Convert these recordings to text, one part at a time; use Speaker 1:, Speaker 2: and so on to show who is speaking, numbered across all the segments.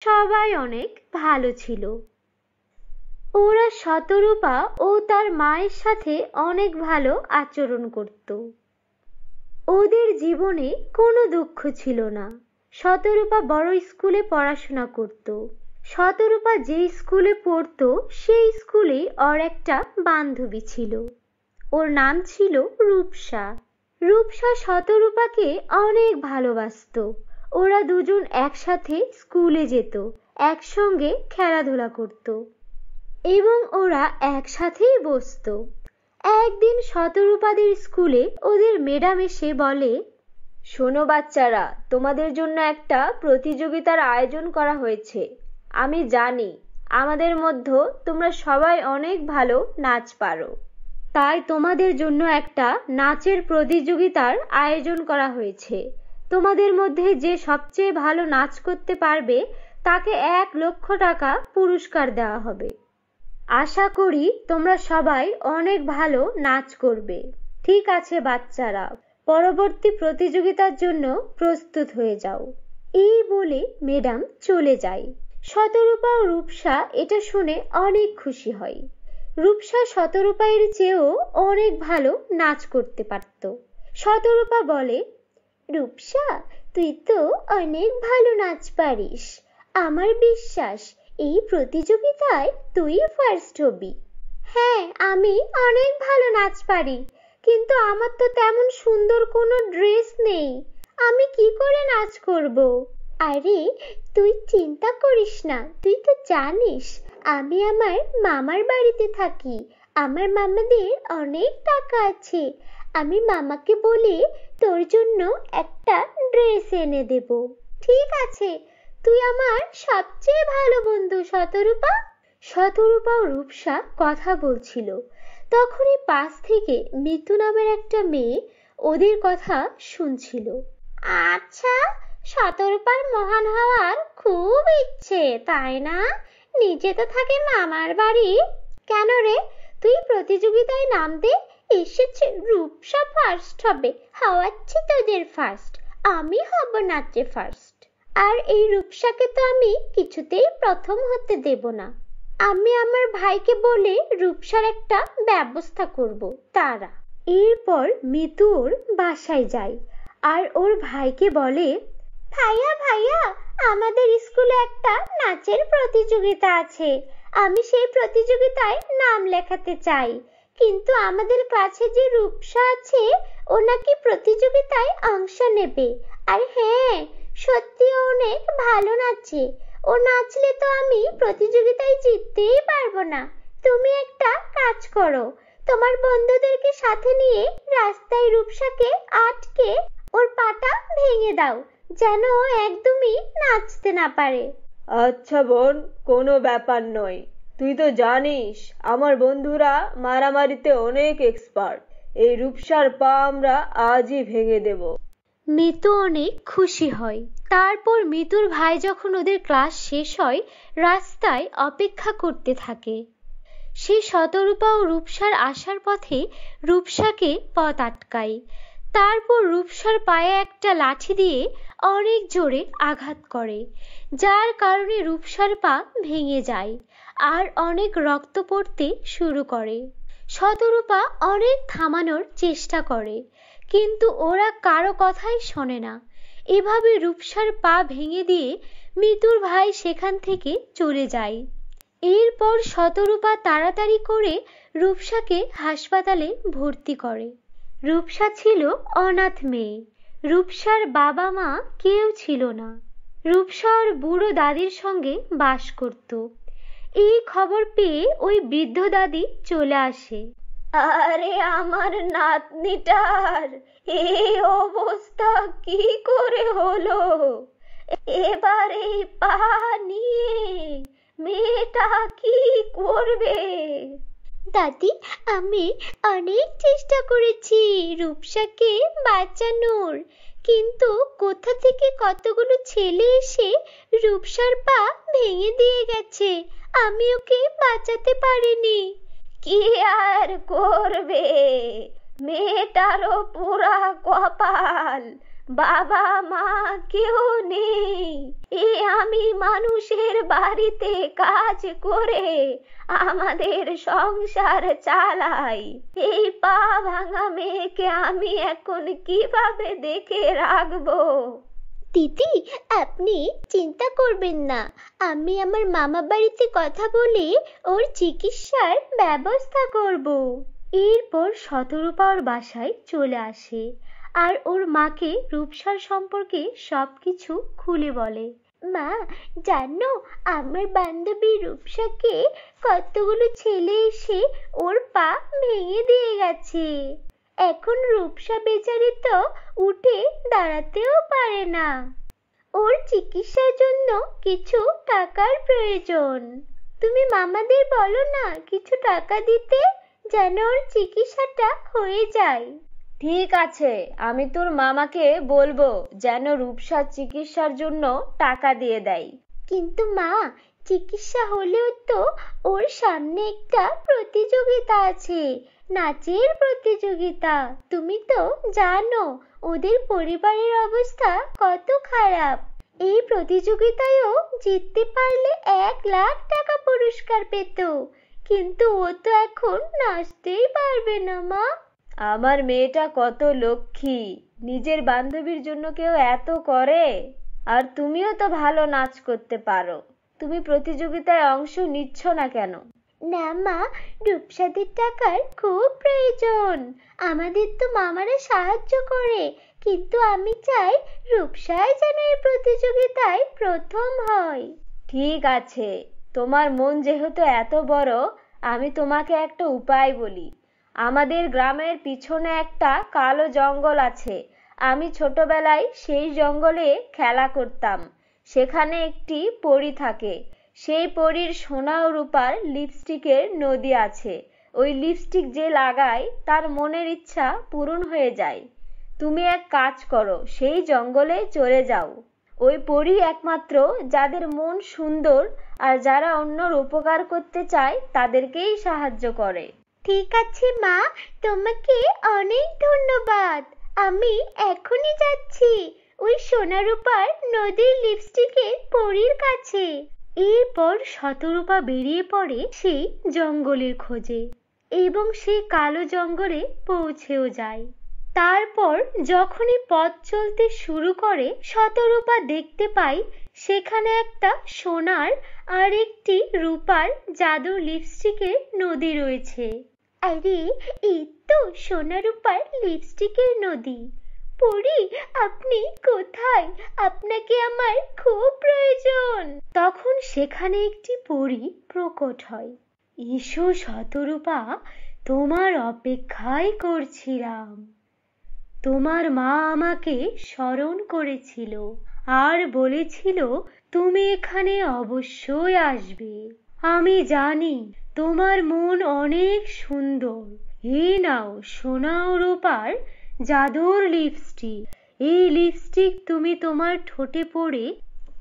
Speaker 1: সবাই অনেক ভালো ছিল। ওরা শতরূপা ও তার মায়ের সাথে অনেক ভালো আচরণ করত। ওদের জীবনে কোনো দুঃখ ছিল না। শতরূপা বড় স্কুলে পড়াশোনা করত। শতরূপা যে স্কুলে পড়তো সেই স্কুলে ওর একটা বান্ধবী ছিল। ওর নাম ছিল রূপসা। রূপসা শতরূপাকে অনেক ভালোবাসতো। ওরা দুজন একসাথে স্কুলে যেত, একসঙ্গে খেলাধুলা করত এবং ওরা একসাথেই বসতো। একদিন শতরূপাদের স্কুলে ওদের ম্যাডাম এসে বলে, শোনো বাচ্চারা, তোমাদের জন্য একটা প্রতিযোগিতার আয়োজন করা হয়েছে। আমি জানি আমাদের মধ্যে তোমরা সবাই অনেক ভালো নাচ পারো, তাই তোমাদের জন্য একটা নাচের প্রতিযোগিতার আয়োজন করা হয়েছে। তোমাদের মধ্যে যে সবচেয়ে ভালো নাচ করতে পারবে তাকে 1,00,000 টাকা পুরস্কার দেওয়া হবে। আশা করি তোমরা সবাই অনেক ভালো নাচ করবে। ঠিক আছে বাচ্চারা, পরবর্তী প্রতিযোগিতার জন্য প্রস্তুত হয়ে যাও। এই বলে ম্যাডাম চলে যায়। শতরূপা ও রূপসা এটা শুনে অনেক খুশি হয়। রূপসা শতরূপার চেয়েও অনেক ভালো নাচ করতে পারত। শতরূপা বলে, রূপসা, তুই তো অনেক ভালো নাচ পারিস। আমার বিশ্বাস এই প্রতিযোগিতায় তুই ফার্স্ট হবি। হ্যাঁ, আমি অনেক ভালো নাচ পারি, কিন্তু আমার তো তেমন সুন্দর কোনো ড্রেস নেই। আমি কি করে নাচ করব? আরে, তুই চিন্তা করিস না। তুই তো জানিস আমি আমার মামার বাড়িতে থাকি। আমার মামাদের অনেক টাকা আছে। আমি মামাকে বলে তোর জন্য একটা ড্রেস এনে দেব। ঠিক আছে, তুই আমার সবচেয়ে ভালো বন্ধু শতরূপা। শতরূপা ও রূপসা কথা বলছিল, তখনই পাশ থেকে মিতু নামের একটা মেয়ে ওদের কথা শুনছিল। আচ্ছা, শতরূপার মহান হওয়ার খুব ইচ্ছে, তাই না? নিজে তো থাকে মামার বাড়ি। কেন রে, তুই প্রতিযোগিতায় নাম দে। এসেছে রূপসা ফার্স্ট হবে, হওয়াচ্ছি তোদের ফার্স্ট। আমি হব নাচে ফার্স্ট। আর এই রূপসাকে তো আমি কিছুতেই প্রথম হতে দেব না। আমি আমার ভাইকে বলে রূপসার একটা ব্যবস্থা করব। তারা এরপর মিতু ওর বাসায় যায় আর ওর ভাইকে বলে, ভাইয়া ভাইয়া, আমাদের স্কুলে একটা নাচের প্রতিযোগিতা আছে। আমি সেই প্রতিযোগিতায় নাম লেখাতে চাই, কিন্তু আমাদের কাছে যে রূপসা আছে ও নাকি প্রতিযোগিতায় অংশ নেবে। আর হ্যাঁ, সত্যি অনেক ভালো নাচে। ও নাচলে তো আমি প্রতিযোগিতায় জিততেই পারবো না। তুমি একটা কাজ করো, তোমার বন্ধুদেরকে সাথে নিয়ে রাস্তায় রূপসাকে আটকে ওর পাটা ভেঙে দাও, যেন ও একদমই নাচতে না পারে।
Speaker 2: আচ্ছা বোন, কোনো ব্যাপার নয়। তুই তো জানিস আমার বন্ধুরা মারামারিতে অনেক এক্সপার্ট। এই রূপসার পা আমরা আজই ভেঙে দেব।
Speaker 1: মিতু অনেক খুশি হয়। তারপর মিতুর ভাই যখন ওদের ক্লাস শেষ হয়, রাস্তায় অপেক্ষা করতে থাকে। সে শতরূপা ও রূপসার আসার পথে রূপসাকে পথ আটকায়। তারপর রূপসার পায়ে একটা লাঠি দিয়ে অনেক জোরে আঘাত করে, যার কারণে রূপসার পা ভেঙে যায় আর অনেক রক্ত পড়তে শুরু করে। শতরূপা অনেক থামানোর চেষ্টা করে, কিন্তু ওরা কারো কথাই শোনে না। এভাবে রূপসার পা ভেঙে দিয়ে মিতুর ভাই সেখান থেকে চলে যায়। এরপর শতরূপা তাড়াতাড়ি করে রূপসাকে হাসপাতালে ভর্তি করে। রূপসা ছিল অনাথ মেয়ে। রূপসার বাবা মা কেউ ছিল না। রূপসা ওর বুড়ো দাদির সঙ্গে বাস করত। এই খবর পেয়ে ওই বৃদ্ধ দাদি চলে আসে।
Speaker 2: আরে আমার নাতনিটার এই অবস্থা কি করে হলো? এবার এই পা নিয়ে মেয়েটা কি করবে?
Speaker 1: দাদি, আমি অনেক চেষ্টা করেছি রূপসাকে বাঁচানোর, কিন্তু কোথা থেকে কতগুলো ছেলে এসে রূপসার পা ভেঙে দিয়ে গেছে। আমি ওকে বাঁচাতে পারিনি।
Speaker 2: কি আর করবে, মেয়েটারও পুরা কপাল।
Speaker 1: বাবা মা কেউ নেই, আমি মানুষের বাড়িতে কাজ করে আমাদের সংসার চালাই। এই পা ভাঙা মেয়েকে আমি এখন কিভাবে দেখে রাখবো?
Speaker 3: দিদি, আপনি চিন্তা করবেন না, আমি আমার মামা বাড়িতে কথা বলে ওর চিকিৎসার ব্যবস্থা করব।
Speaker 1: এরপর শতরূপা ওর বাসায় চলে আসে আর ওর মাকে রূপসার সম্পর্কে সবকিছু খুলে বলে।
Speaker 3: মা, জানো আমার বান্ধবী রূপসাকে কতগুলো ছেলে এসে ওর পা ভেঙে দিয়ে গেছে। এখন রূপসা বেচারি তো উঠে দাঁড়াতেও পারে না। ওর চিকিৎসার জন্য কিছু টাকার প্রয়োজন। তুমি মামাদের বলো না কিছু টাকা দিতে, যেন ওর চিকিৎসাটা হয়ে যায়।
Speaker 2: ঠিক আছে, আমি তোর মামাকে বলবো যেন রূপসার চিকিৎসার জন্য টাকা দিয়ে দেয়।
Speaker 3: কিন্তু মা, চিকিৎসা হলেও তো ওর সামনে একটা প্রতিযোগিতা আছে, নাচের প্রতিযোগিতা। তুমি তো জানো ওদের পরিবারের অবস্থা কত খারাপ। এই প্রতিযোগিতায়ও জিততে পারলে 1,00,000 টাকা পুরস্কার পেত, কিন্তু ও তো এখন নাচতেই পারবে না। মা,
Speaker 2: আমার মেয়েটা কত লক্ষ্মী, নিজের বান্ধবীর জন্য কেউ এত করে। আর তুমিও তো ভালো নাচ করতে পারো, তুমি প্রতিযোগিতায় অংশ নিচ্ছ না কেন?
Speaker 3: না মা, রূপসাদের টাকার খুব প্রয়োজন। আমাদের তো মামারা সাহায্য করে, কিন্তু আমি চাই রূপসাই যেন এই প্রতিযোগিতায় প্রথম হয়।
Speaker 2: ঠিক আছে, তোমার মন যেহেতু এত বড়, আমি তোমাকে একটা উপায় বলি। আমাদের গ্রামের পিছনে একটা কালো জঙ্গল আছে। আমি ছোটবেলায় সেই জঙ্গলে খেলা করতাম। সেখানে একটি পরী থাকে। সেই পরীর সোনা ও রূপার লিপস্টিকের নদী আছে। ওই লিপস্টিক যে লাগায় তার মনের ইচ্ছা পূরণ হয়ে যায়। তুমি এক কাজ করো, সেই জঙ্গলে চলে যাও। ওই পরী একমাত্র যাদের মন সুন্দর আর যারা অন্যর উপকার করতে চায় তাদেরকেই সাহায্য করে।
Speaker 3: ঠিক আছে মা, তোমাকে অনেক ধন্যবাদ। আমি এখনই যাচ্ছি ওই সোনা রূপার নদীর লিপস্টিকের পরীর কাছে।
Speaker 1: এরপর শতরূপা বেরিয়ে পড়ে সেই জঙ্গলের খোঁজে এবং সে কালো জঙ্গলে পৌঁছেও যায়। তারপর যখনই পথ চলতে শুরু করে, শতরূপা দেখতে পায় সেখানে একটা সোনার আর একটি রূপার জাদুর লিপস্টিকের নদী রয়েছে।
Speaker 3: আরে, এই তো সোনা রূপার লিপস্টিকের নদী। পরী, আপনি কোথায়? আপনাকে আমার খুব প্রয়োজন।
Speaker 1: তখন সেখানে একটি পরী প্রকট হয়। এসো শতরূপা, তোমার অপেক্ষাই করছিলাম। তোমার মা আমাকে স্মরণ করেছিল আর বলেছিল তুমি এখানে অবশ্যই আসবে। আমি জানি তোমার মন অনেক সুন্দর। এই নাও সোনা ও রূপার জাদুর লিপস্টিক। এই লিপস্টিক তুমি তোমার ঠোঁটে পরে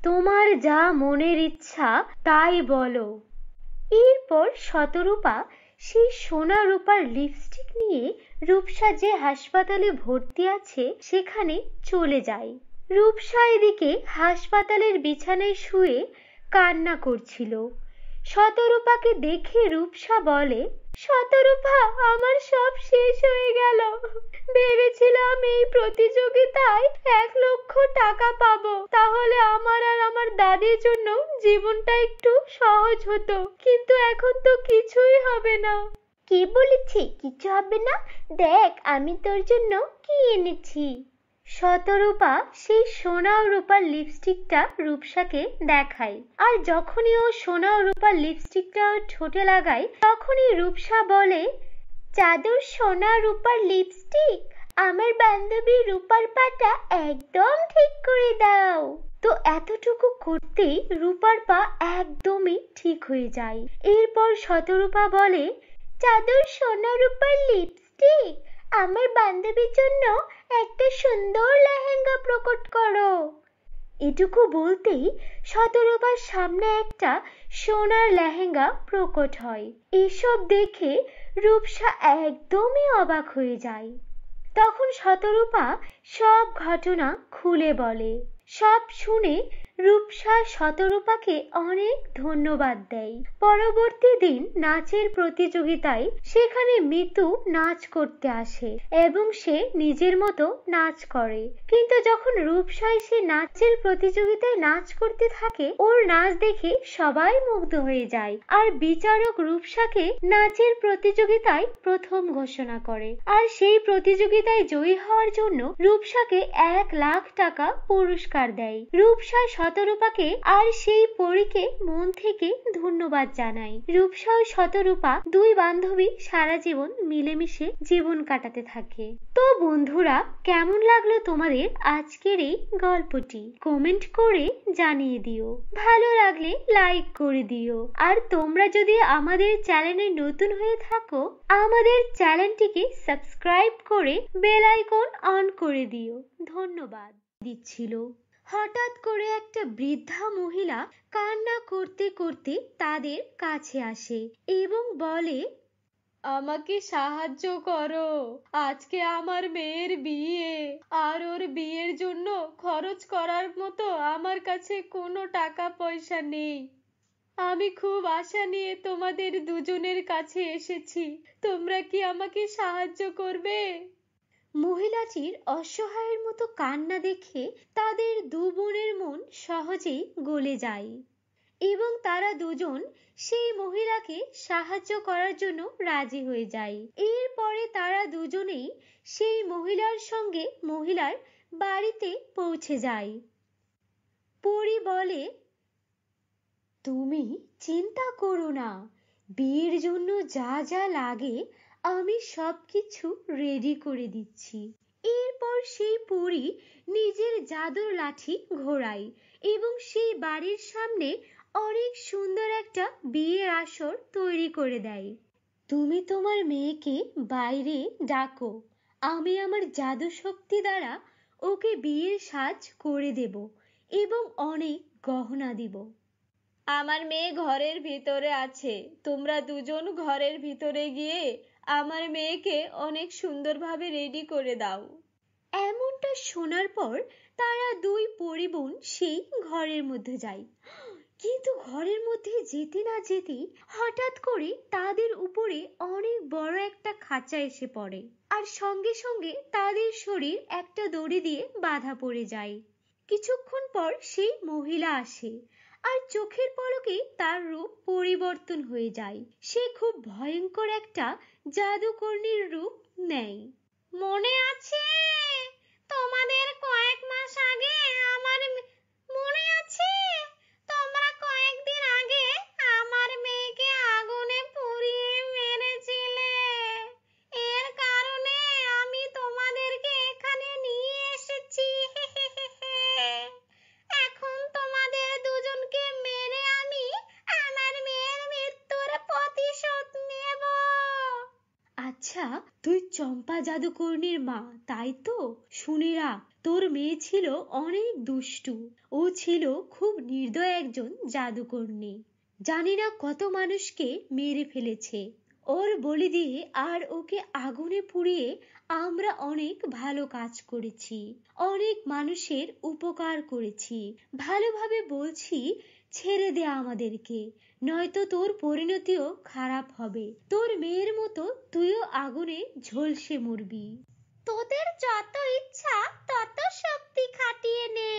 Speaker 1: তোমার যা মনের ইচ্ছা তাই বলো। এরপর শতরূপা সেই সোনা রূপার লিপস্টিক নিয়ে রূপসা যে হাসপাতালে ভর্তি আছে সেখানে চলে যায়। রূপসা এদিকে হাসপাতালের বিছানায় শুয়ে কান্না করছিল। শতরূপাকে দেখে রূপসা বলে,
Speaker 3: শতরূপা, আমার সব শেষ হয়ে গেল। ভেবেছিলাম এই প্রতিযোগিতায় 1,00,000 টাকা পাবো, তাহলে আমার আর আমার দাদির জন্য জীবনটা একটু সহজ হতো, কিন্তু এখন তো কিছুই হবে না। কে বলেছে কিছু হবে না? দেখ আমি তোর জন্য কি এনেছি।
Speaker 1: শতরূপা সেই সোনা ও রূপার লিপস্টিকটা রূপসাকে দেখায়। আর যখনই ও সোনা ও রূপার লিপস্টিকটা ঠোঁটে লাগায়, তখনই রূপসা বলে,
Speaker 3: জাদুর সোনা রূপার লিপস্টিক, আমার বান্ধবী রূপার পাটা একদম ঠিক করে দাও।
Speaker 1: তো এতটুকু করতেই রূপার পা একদমই ঠিক হয়ে যায়। এরপর শতরূপা বলে,
Speaker 3: জাদুর সোনা রূপার লিপস্টিক, আমার বান্ধবীর জন্য একটা সুন্দর লেহেঙ্গা প্রকট করো।
Speaker 1: এটুকু বলতেই শতরূপার সামনে একটা সোনার লেহেঙ্গা প্রকট হয়। এসব দেখে রূপসা একদমই অবাক হয়ে যায়। তখন শতরূপা সব ঘটনা খুলে বলে। সব শুনে রূপসা শতরূপাকে অনেক ধন্যবাদ দেয়। পরবর্তী দিন নাচের প্রতিযোগিতায় সেখানে মিতু নাচ করতে আসে এবং সে নিজের মতো নাচ করে। কিন্তু যখন রূপসা এসে নাচের প্রতিযোগিতায় নাচ করতে থাকে, ওর নাচ দেখে সবাই মুগ্ধ হয়ে যায় আর বিচারক রূপসাকে নাচের প্রতিযোগিতায় প্রথম ঘোষণা করে। আর সেই প্রতিযোগিতায় জয়ী হওয়ার জন্য রূপসাকে 1 লাখ টাকা পুরস্কার দেয়। রূপসা শতরূপাকে আর সেই পরীকে মন থেকে ধন্যবাদ জানায়। রূপসা ও শতরূপা দুই বান্ধবী সারা জীবন মিলেমিশে জীবন কাটাতে থাকে। তো বন্ধুরা, কেমন লাগলো তোমাদের আজকের এই গল্পটি? কমেন্ট করে জানিয়ে দিও। ভালো লাগলে লাইক করে দিও। আর তোমরা যদি আমাদের চ্যানেলে নতুন হয়ে থাকো, আমাদের চ্যানেলটিকে সাবস্ক্রাইব করে বেল আইকন অন করে দিও। ধন্যবাদ দিচ্ছিল। হঠাৎ করে একটা বৃদ্ধা মহিলা কান্না করতে করতে তাদের কাছে আসে এবং বলে,
Speaker 2: আমাকে সাহায্য করো, আজকে আমার মেয়ের বিয়ে, আর ওর বিয়ের জন্য খরচ করার মতো আমার কাছে কোনো টাকা পয়সা নেই। আমি খুব আশা নিয়ে তোমাদের দুজনের কাছে এসেছি, তোমরা কি আমাকে সাহায্য করবে?
Speaker 1: মহিলাটির অসহায়ের মতো কান্না দেখে তাদের দু বোনের মন সহজেই গলে যায় এবং তারা দুজন সেই মহিলাকে সাহায্য করার জন্য রাজি হয়ে যায়। এরপরে তারা দুজনেই সেই মহিলার সঙ্গে মহিলার বাড়িতে পৌঁছে যায়। পরী বলে, তুমি চিন্তা করো না, বিয়ের জন্য যা যা লাগে আমি সবকিছু রেডি করে দিচ্ছি। এরপর সেই পরী নিজের জাদুর লাঠি ঘোরায় এবং সেই বাড়ির সামনে অনেক সুন্দর একটা বিয়ের আসর তৈরি করে দেয়। তুমি তোমার মেয়েকে বাইরে ডাকো, আমি আমার জাদু শক্তি দ্বারা ওকে বিয়ের সাজ করে দেব এবং অনেক গহনা দিব।
Speaker 2: আমার মেয়ে ঘরের ভিতরে আছে, তোমরা দুজন ঘরের ভিতরে গিয়ে আমার মেয়েকে অনেক সুন্দরভাবে রেডি করে দাও।
Speaker 1: এমনটা শোনার পর তারা দুই পরিবোন সেই ঘরের মধ্যে যায়। কিন্তু ঘরের মধ্যে যেতে না যেতেই হঠাৎ করে তাদের উপরে অনেক বড় একটা খাঁচা এসে পড়ে আর সঙ্গে সঙ্গে তাদের শরীর একটা দড়ি দিয়ে বাঁধা পড়ে যায়। কিছুক্ষণ পর সেই মহিলা আসে আর চোখের পলকে তার রূপ পরিবর্তন হয়ে যায়। সে খুব ভয়ঙ্কর একটা জাদুকর্ণীর রূপ নেয়।
Speaker 3: মনে আছে তোমাদের কয়েক মাস আগে আমার মনে আছে তোমরা কয়েকদিন আগে আমার মেয়েকে আগুনে পুড়িয়ে মেরেছিলে? এর কারণে আমি তোমাদেরকে এখানে নিয়ে এসেছি। এখন তোমাদের দুজনকে মেরে আমি আমার মেয়ের মৃত্যুর প্রতিশোধ নেব।
Speaker 1: আচ্ছা, তুই চম্পা জাদুকর্ণীর মা, তাই তো? শুনে রাখ, তোর মেয়ে ছিল অনেক দুষ্টু। ও ছিল খুব নির্দয় একজন জাদুকর্ণী। জানি না কত মানুষকে মেরে ফেলেছে ওর বলি দিয়ে, আর ওকে আগুনে পুড়িয়ে আমরা অনেক ভালো কাজ করেছি, অনেক মানুষের উপকার করেছি। ভালোভাবে বলছি, ছেড়ে দে আমাদেরকে, নয়তো তোর পরিণতিও খারাপ হবে। তোর মেয়ের মতো তুইও আগুনে ঝলসে মরবি।
Speaker 3: তোদের যত ইচ্ছা তত শক্তি খাটিয়ে নে,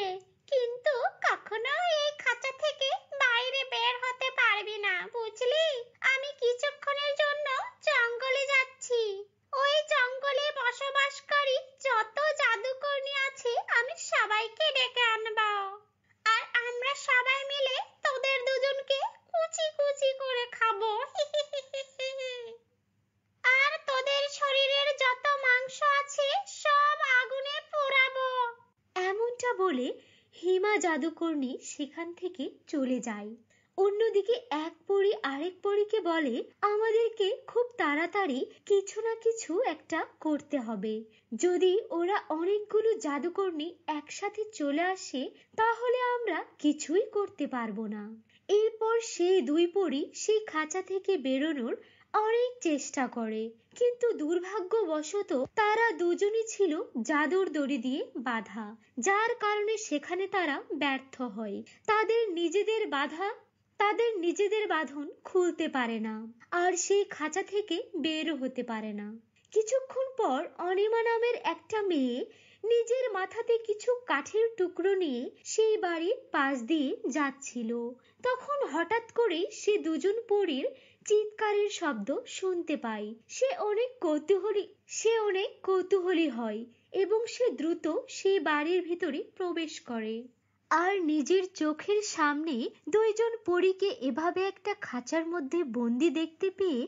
Speaker 3: কিন্তু কখনো এই খাঁচা থেকে বাইরে বের হতে পারবি না, বুঝলি? আমি কিছুক্ষণের জন্য জঙ্গলে যাচ্ছি। ওই জঙ্গলে বসবাসকারী যত জাদুকর্ণী আছে আমি সবাইকে ডেকে আনবো, আর আমরা সবাই মিলে তোদের দুজনকে কুচি কুচি করে খাবো। আর তোদের শরীরের যত মাংস আছে সব আগুনে পোড়াবো।
Speaker 1: এমনটা বলে হিমা জাদুকর্ণী সেখান থেকে চলে যায়। অন্যদিকে এক পরী আরেক পরীকে বলে, আমাদেরকে খুব তাড়াতাড়ি কিছু না কিছু একটা করতে হবে। যদি ওরা অনেকগুলো জাদুকর্ণী একসাথে চলে আসে তাহলে আমরা কিছুই করতে পারবো না। এরপর সেই দুই পরী সেই খাঁচা থেকে বেরোনোর অনেক চেষ্টা করে, কিন্তু দুর্ভাগ্যবশত তারা দুজনই ছিল জাদুর দড়ি দিয়ে বাঁধা, যার কারণে সেখানে তারা ব্যর্থ হয়। তাদের নিজেদের বাঁধন খুলতে পারে না, আর সেই খাঁচা থেকে বেরও হতে পারে না। কিছুক্ষণ পর অনিমা নামের একটা মেয়ে নিজের মাথাতে কিছু কাঠের টুকরো নিয়ে সেই বাড়ির পাশ দিয়ে যাচ্ছিল। তখন হঠাৎ করে সে দুজন পরীর চিৎকারের শব্দ শুনতে পায়। সে অনেক কৌতূহলী হয় এবং সে দ্রুত সেই বাড়ির ভিতরে প্রবেশ করে। আর নিজের চোখের সামনে দুইজন পরীকে এভাবে একটা খাঁচার মধ্যে বন্দি দেখতে পেয়ে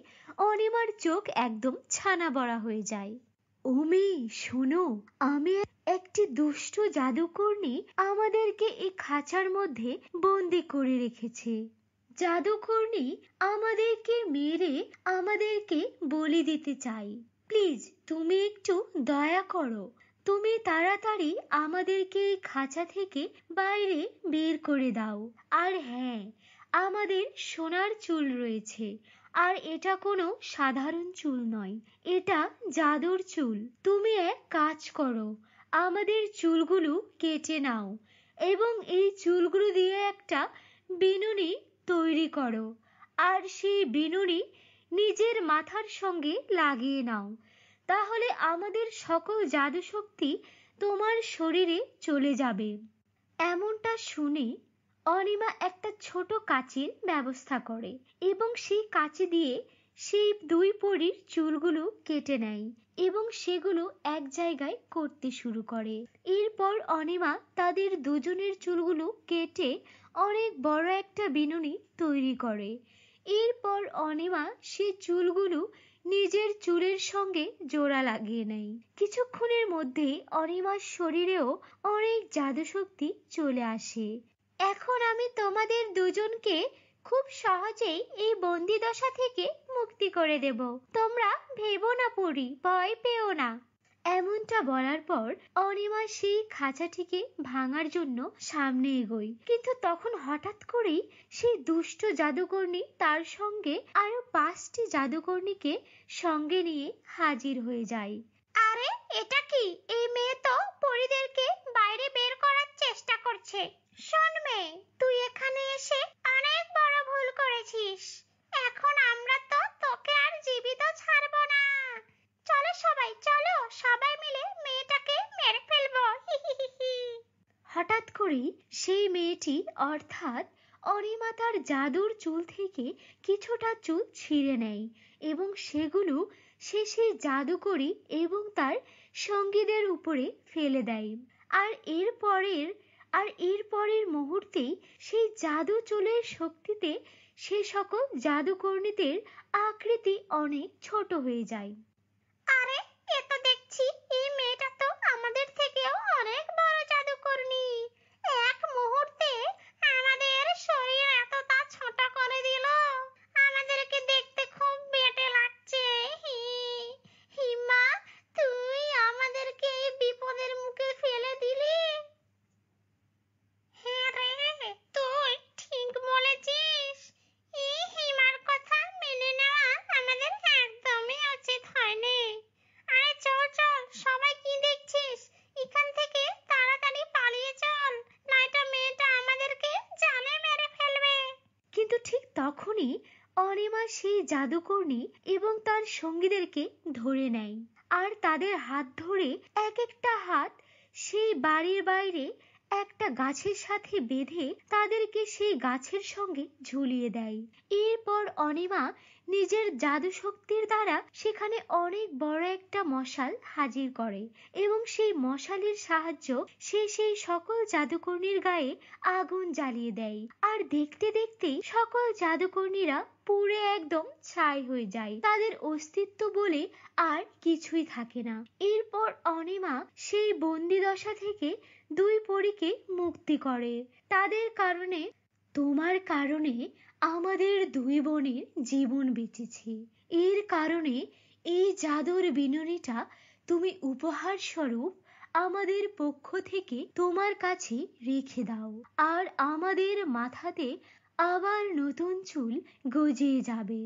Speaker 1: অনিমার চোখ একদম ছানা বড়া হয়ে যায়। ও মেয়ে, শোনো, আমি একটি দুষ্ট জাদুকর্ণী আমাদেরকে এই খাঁচার মধ্যে বন্দি করে রেখেছে। জাদুকর্ণী আমাদেরকে মেরে আমাদেরকে বলি দিতে চাই। প্লিজ তুমি একটু দয়া করো, তুমি তাড়াতাড়ি আমাদেরকে এই খাঁচা থেকে বাইরে বের করে দাও। আর হ্যাঁ, আমাদের সোনার চুল রয়েছে, আর এটা কোনো সাধারণ চুল নয়, এটা জাদুর চুল। তুমি এক কাজ করো, আমাদের চুলগুলো কেটে নাও এবং এই চুলগুলো দিয়ে একটা বিনুনি তৈরি করো, আর সেই বিনুনি নিজের মাথার সঙ্গে লাগিয়ে নাও। তাহলে আমাদের সকল জাদু শক্তি তোমার শরীরে চলে যাবে। এমনটা শুনে অনিমা একটা ছোট কাঁচির ব্যবস্থা করে এবং সেই কাঁচি দিয়ে সেই দুই পরীর চুলগুলো কেটে নেয় এবং সেগুলো এক জায়গায় করতে শুরু করে। এরপর অনিমা তাদের দুজনের চুলগুলো কেটে অনেক বড় একটা বিনুনি তৈরি করে। এরপর অনিমা সেই চুলগুলো নিজের চুলের সঙ্গে জোড়া লাগিয়ে নেয়। কিছুক্ষণের মধ্যে অনিমার শরীরেও অনেক জাদুশক্তি চলে আসে। এখন আমি তোমাদের দুজনকে খুব সহজেই এই বন্দি দশা থেকে মুক্তি করে দেব। তোমরা ভেবো না পরী, ভয় পেও না। এমনটা বলার পর অনিমা সেই খাঁচাটিকে ভাঙার জন্য সামনে এগোয়, কিন্তু তখন হঠাৎ করেই সেই দুষ্ট জাদুকর্ণী তার সঙ্গে আরো 5টি জাদুকর্ণীকে সঙ্গে নিয়ে হাজির হয়ে যায়।
Speaker 3: আরে এটা কি? এই মেয়ে তো পরীদেরকে বাইরে বের করার চেষ্টা করছে। শোন মেয়ে, তুই এখানে এসে অনেক বড় ভুল করেছিস। এখন আমরা তো তোকে আর জীবিত ছাড়বো না। চলো সবাই মিলে মেয়েটাকে মেরে ফেলবো।
Speaker 1: হঠাৎ করেই সেই মেয়েটি অর্থাৎ অনিমা তার জাদুর চুল থেকে কিছুটা চুল ছিঁড়ে নেয় এবং সেগুলো সে সেই জাদুকরী এবং তার সঙ্গীদের উপরে ফেলে দেয়। আর এর পরের মুহূর্তেই সেই জাদু চুলের শক্তিতে সে সকল জাদুকর্ণীদের আকৃতি অনেক ছোট হয়ে যায়।
Speaker 3: আরে এ তো দেখছি এই মেয়েটা তো আমাদের থেকেও অনেক বড় জাদুকর্ণী। এক মুহূর্তে আমাদের শরীর এতটা ছোট করে দিল। আমাদেরকে দেখতে খুব বেটে লাগছে। হিমা, তুই আমাদেরকে এই বিপদের মুখে ফেলে দিলি। হ্যাঁ রে, তুই ঠিক বলেছিস। এই হিমার কথা মেনে নেওয়া আমাদের একদমই উচিত হয়নি। আরে চল সবাই কি দেখছিস? এখান থেকে তাড়াতাড়ি পালিয়ে চল, নয়তো মেয়েটা আমাদেরকে জানে মেরে ফেলবে।
Speaker 1: কিন্তু ঠিক তখনই অনিমা সেই জাদুকর্ণী এবং তার সঙ্গীদেরকে ধরে নেয় আর তাদের হাত ধরে এক একটা হাত সেই বাড়ির বাইরে একটা গাছের সাথে বেঁধে তাদেরকে সেই গাছের সঙ্গে ঝুলিয়ে দেয়। এরপর অনিমা নিজের জাদু শক্তির দ্বারা সেখানে অনেক বড় একটা মশাল হাজির করে এবং সেই মশালের সাহায্য সে সেই সকল জাদুকর্ণীর গায়ে আগুন জ্বালিয়ে দেয়। আর দেখতে দেখতেই সকল জাদুকর্ণীরা পুড়ে একদম ছাই হয়ে যায়, তাদের অস্তিত্ব বলে আর কিছুই থাকে না। এরপর অনিমা সেই বন্দি দশা থেকে দুই পরীকে মুক্তি করে। তাদের কারণে, তোমার কারণে আমাদের দুই বোনের জীবন বেঁচেছে। এর কারণে এই জাদুর বিনুনিটা তুমি উপহার স্বরূপ আমাদের পক্ষ থেকে তোমার কাছে রেখে দাও, আর আমাদের মাথাতে আবার নতুন চুল গজিয়ে যাবে।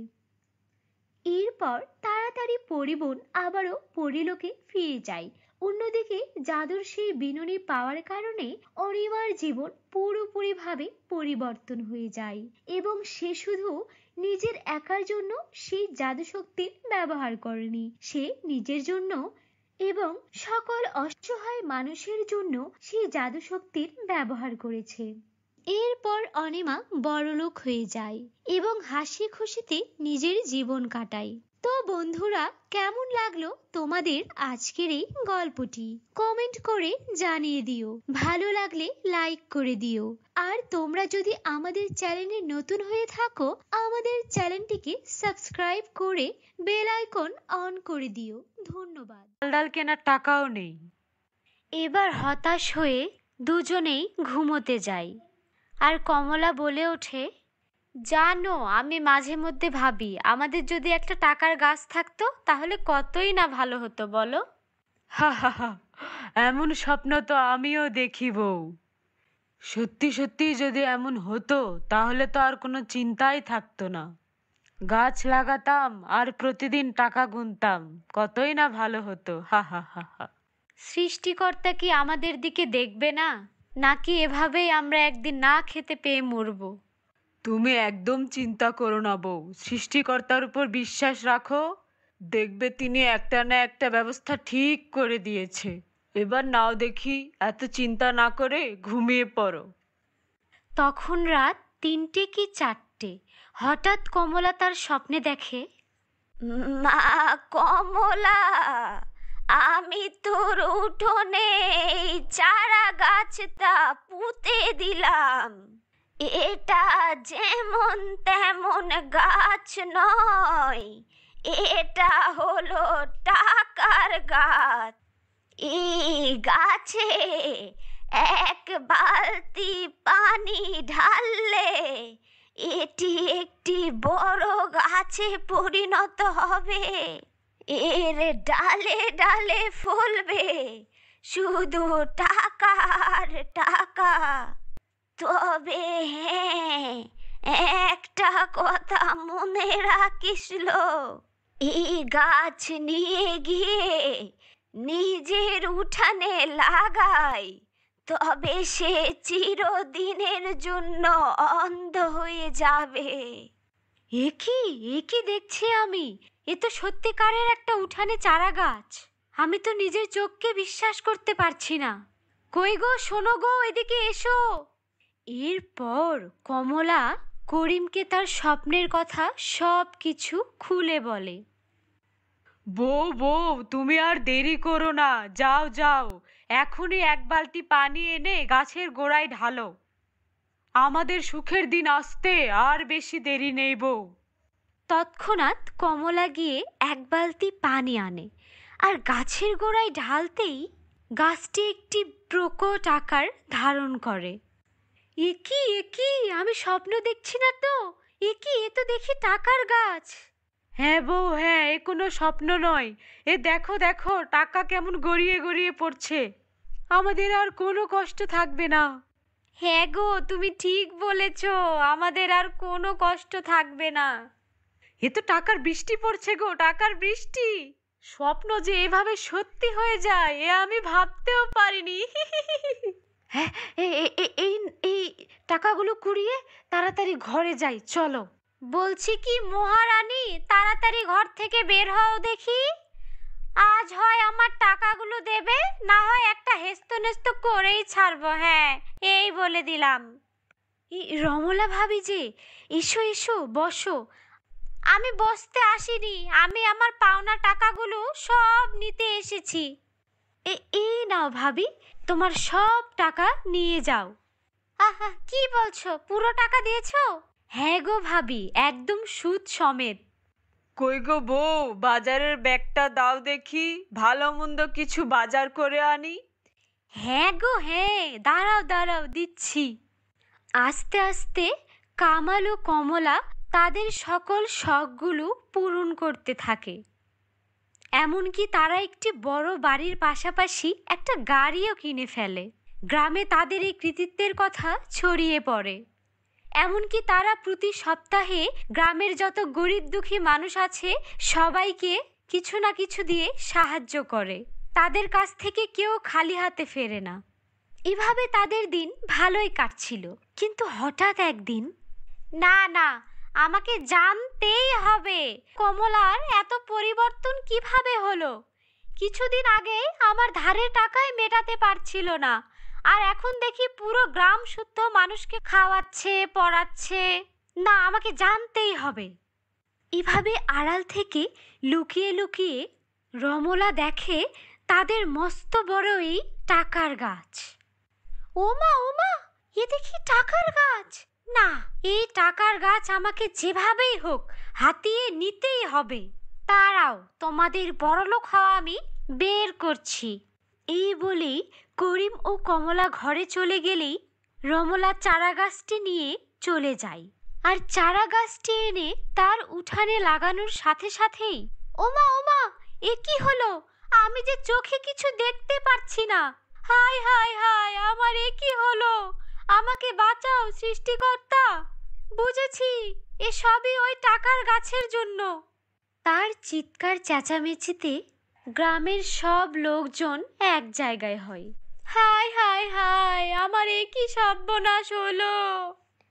Speaker 1: এরপর তাড়াতাড়ি পরিবন আবারও পরিলোকে ফিরে যায়। অন্যদিকে জাদুর সেই বিনুনি পাওয়ার কারণে অনিমার জীবন পুরোপুরিভাবে পরিবর্তন হয়ে যায় এবং সে শুধু নিজের একার জন্য সেই জাদু শক্তির ব্যবহার করেনি, সে নিজের জন্য এবং সকল অসহায় মানুষের জন্য সেই জাদু শক্তির ব্যবহার করেছে। এরপর অনিমা বড়লোক হয়ে যায় এবং হাসি খুশিতে নিজের জীবন কাটায়। তো বন্ধুরা, কেমন লাগলো তোমাদের আজকের এই গল্পটি? কমেন্ট করে জানিয়ে দিও। ভালো লাগলে লাইক করে দিও। আর তোমরা যদি আমাদের চ্যানেলে নতুন হয়ে থাকো, আমাদের চ্যানেলটিকে সাবস্ক্রাইব করে বেল আইকন অন করে দিও। ধন্যবাদ।
Speaker 4: ডাল কেনার টাকাও নেই।
Speaker 1: এবার হতাশ হয়ে দুজনেই ঘুমোতে যায়। আর কমলা বলে ওঠে,
Speaker 2: জানো, আমি মাঝে মধ্যে ভাবি আমাদের যদি একটা টাকার গাছ থাকতো তাহলে কতই না ভালো হতো বলো।
Speaker 4: হা হা হা, এমন স্বপ্ন তো আমিও দেখি বউ। সত্যি সত্যি যদি এমন হতো তাহলে তো আর কোনো চিন্তাই থাকতো না। গাছ লাগাতাম আর প্রতিদিন টাকা গুনতাম, কতই না ভালো হতো। হা হা হা হা।
Speaker 2: সৃষ্টিকর্তা কি আমাদের দিকে দেখবে না, নাকি এভাবেই আমরা একদিন না খেতে পেয়ে মরবো?
Speaker 4: তুমি একদম চিন্তা করো না বউ, সৃষ্টিকর্তার উপর বিশ্বাস রাখো, দেখবে তিনি একটা না একটা ব্যবস্থা ঠিক করে দিয়েছে। এবার নাও দেখি, এত চিন্তা না করে ঘুমিয়ে পড়ো।
Speaker 1: তখন রাত 3টে কি 4টে। হঠাৎ কমলা তার স্বপ্নে দেখে,
Speaker 3: মা কমলা, আমি তোর উঠোনে এই চারা গাছটা পুঁতে দিলাম। এটা যেমন তেমন গাছ নয়, এটা হলো টাকার গাছ। এই গাছে এক বালতি পানি ঢাললে এটি একটি বড় গাছে পরিণত হবে। এর ডালে ডালে ফলবে শুধু টাকা আর টাকা। তবে হ্যাঁ, একটা কথা মনে রাখিস, এই গাছ নিয়ে গিয়ে নিজের উঠানে লাগাই, তবে সে চিরদিনের জন্য অন্ধ হয়ে যাবে।
Speaker 1: এ কি দেখছি আমি? এ তো সত্যিকারের একটা উঠানে চারা গাছ। আমি তো নিজের চোখকে বিশ্বাস করতে পারছি না। কই গো, শোনো গো, এদিকে এসো। এরপর কমলা করিমকে তার স্বপ্নের কথা সব কিছু খুলে বলে।
Speaker 4: বউ, তুমি আর দেরি করো না, যাও যাও, এখনই এক বালতি পানি এনে গাছের গোড়ায় ঢালো। আমাদের সুখের দিন আসতে আর বেশি দেরি নেই বউ।
Speaker 1: তৎক্ষণাৎ কমলা গিয়ে এক বালতি পানি আনে আর গাছের গোড়ায় ঢালতেই গাছটি একটি প্রকট আকার ধারণ করে। এ কি, আমি স্বপ্ন দেখছি না তো? এ তো দেখি টাকার গাছ।
Speaker 4: হ্যাঁ বউ, হ্যাঁ, এ কোনো স্বপ্ন নয়। এ দেখো দেখো, টাকা কেমন গড়িয়ে গড়িয়ে পড়ছে। আমাদের আর কোনো কষ্ট থাকবে না।
Speaker 2: হ্যাঁ গো, তুমি ঠিক বলেছ, আমাদের আর কোনো কষ্ট থাকবে না।
Speaker 4: এ তো টাকার বৃষ্টি পড়ছে গো, টাকার বৃষ্টি। স্বপ্ন যে এভাবে সত্যি হয়ে যায় এ আমি ভাবতেও পারিনি।
Speaker 1: হ্যাঁ, এই টাকাগুলো কুড়িয়ে তাড়াতাড়ি ঘরে যাই, চলো।
Speaker 2: বলছি কি মহারানী, তাড়াতাড়ি ঘর থেকে বের হও দেখি। আজ হয় আমার টাকাগুলো দেবে, না হয় একটা হেস্তনেস্ত করেই ছাড়বো। হ্যাঁ, এই বলে দিলাম।
Speaker 1: রমলা ভাবি যে, এসো এসো, বসো।
Speaker 2: আমি বসতে আসিনি, আমি আমার পাওনা টাকাগুলো সব নিতে এসেছি।
Speaker 1: এই নাও ভাবি, তোমার সব টাকা নিয়ে যাও।
Speaker 2: আহা, কি বলছো? পুরো টাকা দিয়েছো?
Speaker 1: হ্যাঁ গো ভাবি, একদম সুদ সমেত।
Speaker 4: কই গো বউ, বাজারের ব্যাগটা দাও দেখি, ভালো মন্দ কিছু বাজার করে আনি।
Speaker 1: হ্যাঁ গো হ্যাঁ, দাঁড়াও দিচ্ছি। আস্তে আস্তে কামাল ও কমলা তাদের সকল শখগুলো পূরণ করতে থাকে। এমনকি তারা একটি বড় বাড়ির পাশাপাশি একটা গাড়িও কিনে ফেলে। গ্রামে তাদের এই কৃতিত্বের কথা ছড়িয়ে পড়ে। এমনকি তারা প্রতি সপ্তাহে গ্রামের যত গরিব দুঃখী মানুষ আছে সবাইকে কিছু না কিছু দিয়ে সাহায্য করে। তাদের কাছ থেকে কেউ খালি হাতে ফেরে না। এভাবে তাদের দিন ভালোই কাটছিল। কিন্তু হঠাৎ একদিন, না না, আমাকে জানতেই হবে কমলার এত পরিবর্তন কিভাবে হলো। কিছুদিন আগে আমার ধারের টাকায় মেটাতে পারছিল না, আর এখন দেখি পুরো গ্রাম শুদ্ধ মানুষকে খাওয়াচ্ছে, পড়াচ্ছে। না, আমাকে জানতেই হবে। এভাবে আড়াল থেকে লুকিয়ে লুকিয়ে রমলা দেখে তাদের মস্ত বড় এই টাকার গাছ। ওমা ওমা, এ দেখি টাকার গাছ। না, এই টাকার গাছ আমাকে যেভাবেই হোক হাতিয়ে নিতেই হবে। দাঁড়াও, তোমাদের বড়লোক হওয়া আমি বের করছি। এই বলেই করিম ও কমলা ঘরে চলে গেলেই রমলা চারা গাছটি নিয়ে চলে যায়। আর চারা গাছটি এনে তার উঠানে লাগানোর সাথে সাথেই, ওমা ওমা, এ কি হলো? আমি যে চোখে কিছু দেখতে পাচ্ছি না। হায় হায় হায়, আমার এ কি হলো? আমাকে বাঁচাও সৃষ্টিকর্তা। বুঝেছি, এ সবই ওই টাকার গাছের জন্য। তার চিৎকার চেঁচামেচিতে গ্রামের সব লোকজন এক জায়গায় হয়। হায় হায় হায়, আমার এ কি সর্বনাশ হলো!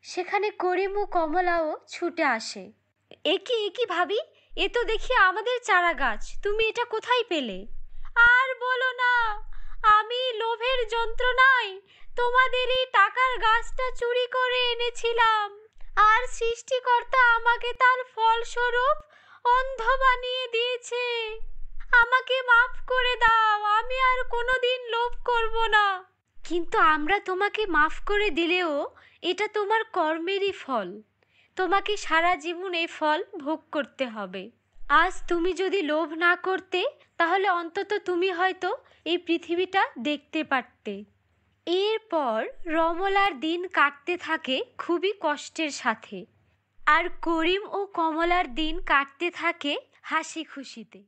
Speaker 1: সেখানে করিম ও কমলাও ছুটে আসে। এ কি ভাবি, এ তো দেখি আমাদের চারা গাছ। তুমি এটা কোথায় পেলে? আর বলো না, আমি লোভের যন্ত্রণায় তোমাদের এই টাকার গাছটা চুরি করে এনেছিলাম, আর সৃষ্টিকর্তা আমাকে তার ফলস্বরূপ অন্ধ বানিয়ে দিয়েছে। আমাকে মাফ করে দাও, আমি আর কোনোদিন লোভ করব না। কিন্তু আমরা তোমাকে মাফ করে দিলেও এটা তোমার কর্মেরই ফল। তোমাকে সারা জীবন এই ফল ভোগ করতে হবে। আজ তুমি যদি লোভ না করতে, তাহলে অন্তত তুমি হয়তো এই পৃথিবীটা দেখতে পারতে। এরপর রমলার দিন কাটতে থাকে খুবই কষ্টের সাথে, আর করিম ও কমলার দিন কাটতে থাকে হাসি খুশিতে।